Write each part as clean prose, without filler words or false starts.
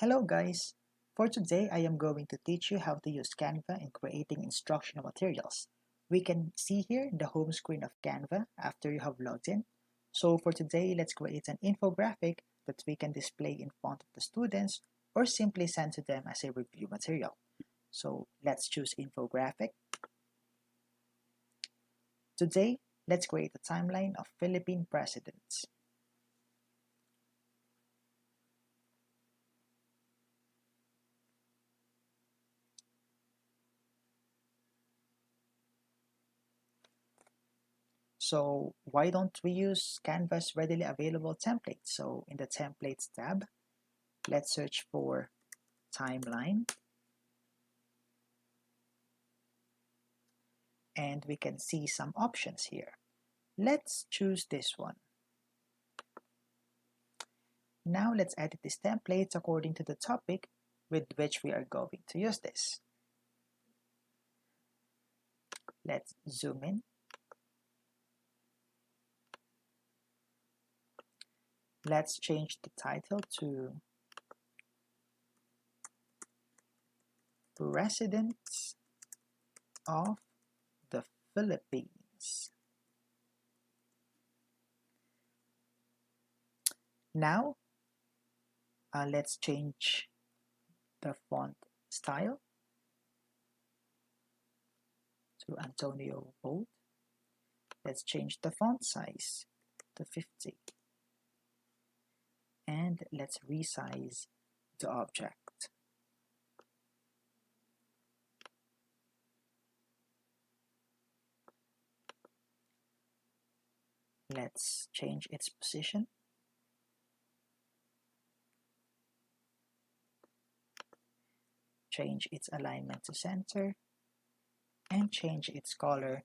Hello guys! For today, I am going to teach you how to use Canva in creating instructional materials. We can see here the home screen of Canva after you have logged in. So for today, let's create an infographic that we can display in front of the students or simply send to them as a review material. So let's choose infographic. Today, let's create a timeline of Philippine presidents. So why don't we use Canva's readily available templates? So in the templates tab, let's search for timeline, and we can see some options here. Let's choose this one. Now let's edit these templates according to the topic with which we are going to use this. Let's zoom in. Let's change the title to Presidents of the Philippines. Now, let's change the font style to Antonio Bold. Let's change the font size to 50. And let's resize the object. Let's change its position. Change its alignment to center. And change its color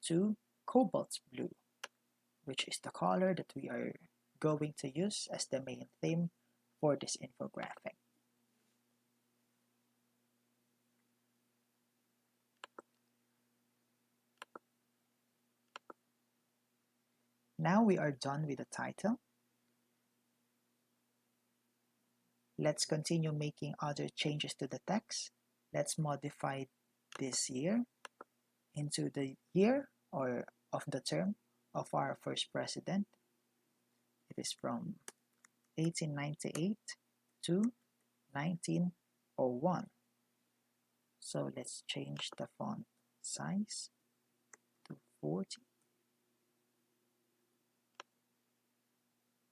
to cobalt blue, which is the color that we are going to use as the main theme for this infographic. Now we are done with the title. Let's continue making other changes to the text. Let's modify this year into the year or of the term of our first president. It is from 1898 to 1901. So let's change the font size to 40.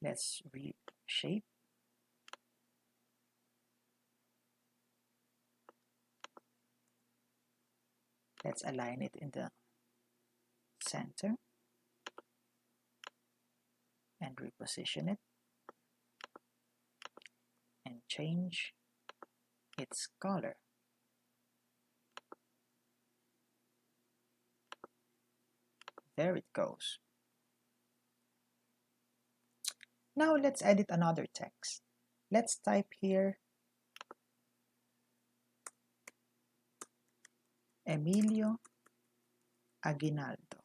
Let's reshape. Let's align it in the center and reposition it and change its color. There it goes. Now let's edit another text. Let's type here Emilio Aguinaldo,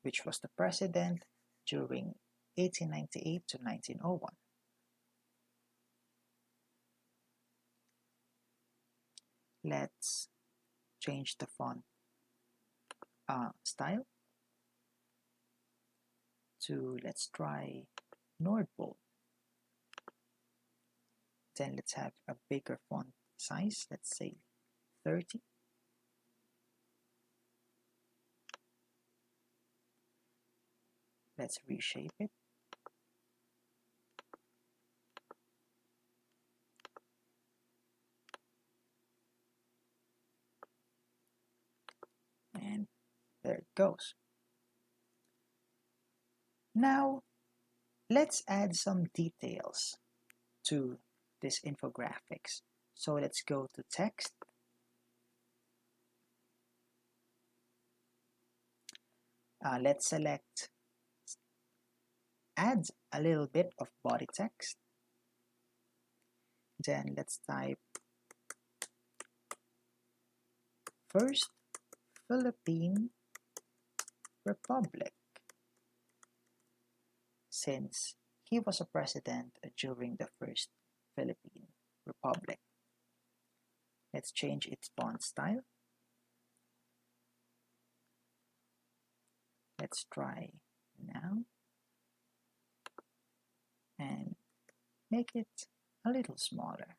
which was the president during 1898 to 1901. Let's change the font style to, let's try Nordbold. Then let's have a bigger font size, let's say 30. Let's reshape it. And there it goes. Now, let's add some details to this infographics. So let's go to text. Let's select add a little bit of body text. Then let's type First Philippine Republic, since he was a president during the First Philippine let's change its font style. Let's try now and make it a little smaller.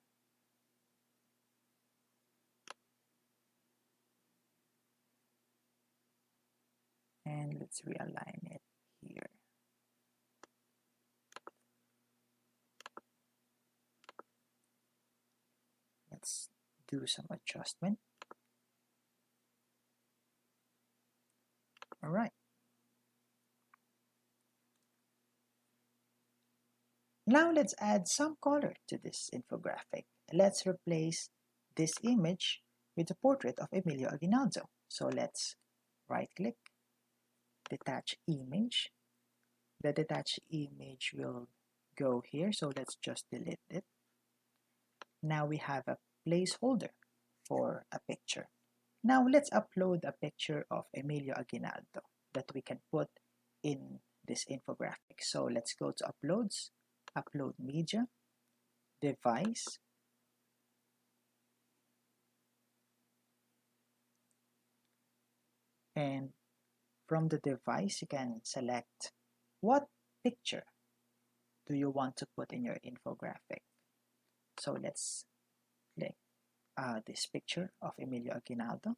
And let's realign it here. Let's do some adjustment. All right. Now let's add some color to this infographic. Let's replace this image with the portrait of Emilio Aguinaldo. So let's right-click, detach image. The detached image will go here, so let's just delete it. Now we have a placeholder for a picture. Now let's upload a picture of Emilio Aguinaldo that we can put in this infographic. So let's go to Uploads, Upload Media, Device, and from the device you can select what picture do you want to put in your infographic. So let's click this picture of Emilio Aguinaldo.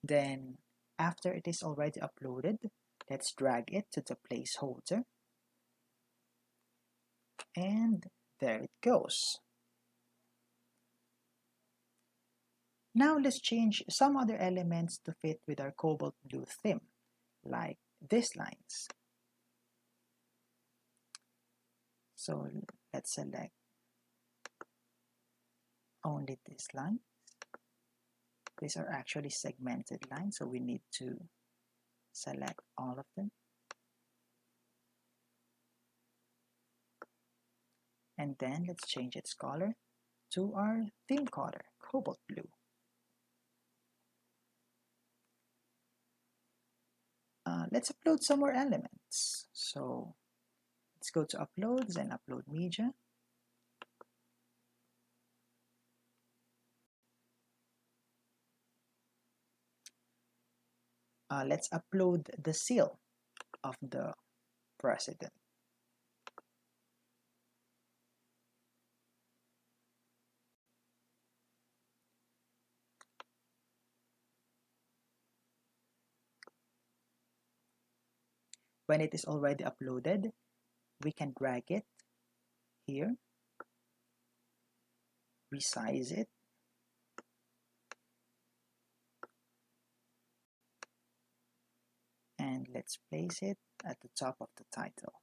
Then after it is already uploaded, let's drag it to the placeholder. And there it goes. Now let's change some other elements to fit with our cobalt blue theme, like these lines. So let's select only this line. These are actually segmented lines, so we need to select all of them. And then let's change its color to our theme color, cobalt blue. Let's upload some more elements. So let's go to Uploads and Upload Media. Let's upload the seal of the president. When it is already uploaded, we can drag it here, resize it, and let's place it at the top of the title.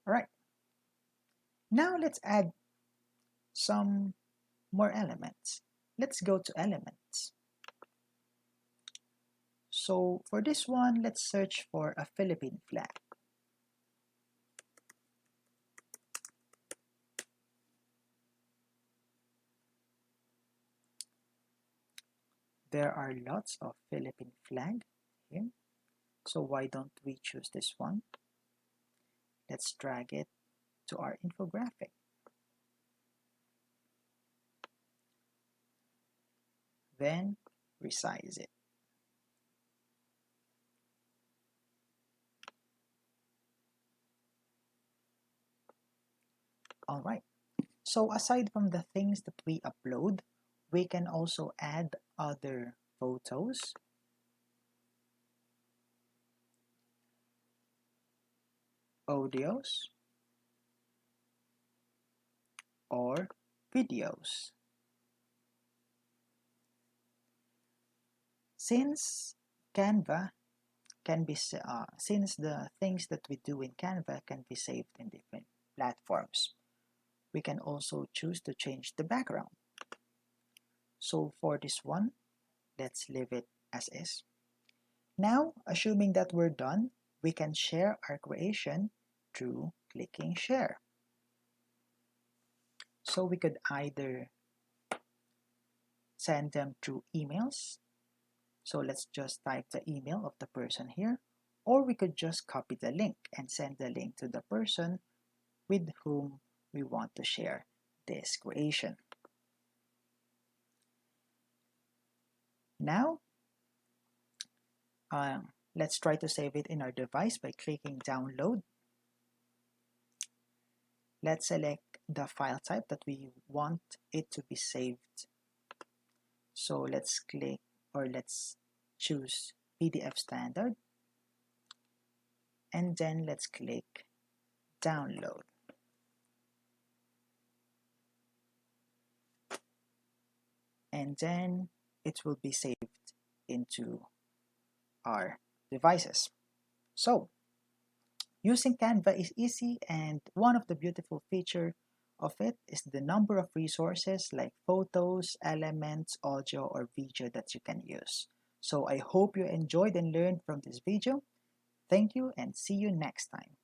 All right. Now let's add some more elements. Let's go to Elements. So for this one, let's search for a Philippine flag. There are lots of Philippine flag here. So why don't we choose this one? Let's drag it to our infographic. Then resize it. All right. So aside from the things that we upload, we can also add other photos, audios, or videos. Since Canva can be, since the things that we do in Canva can be saved in different platforms, we can also choose to change the background. So for this one, let's leave it as is. Now, assuming that we're done, we can share our creation through clicking share. So we could either send them through emails. So let's just type the email of the person here, or we could just copy the link and send the link to the person with whom we want to share this creation. Now, let's try to save it in our device by clicking download. Let's select the file type that we want it to be saved. So let's click, or let's choose PDF standard, and then let's click download. And then it will be saved into our devices. So using Canva is easy, and one of the beautiful features of it is the number of resources like photos, elements, audio, or video that you can use. So I hope you enjoyed and learned from this video. Thank you and see you next time.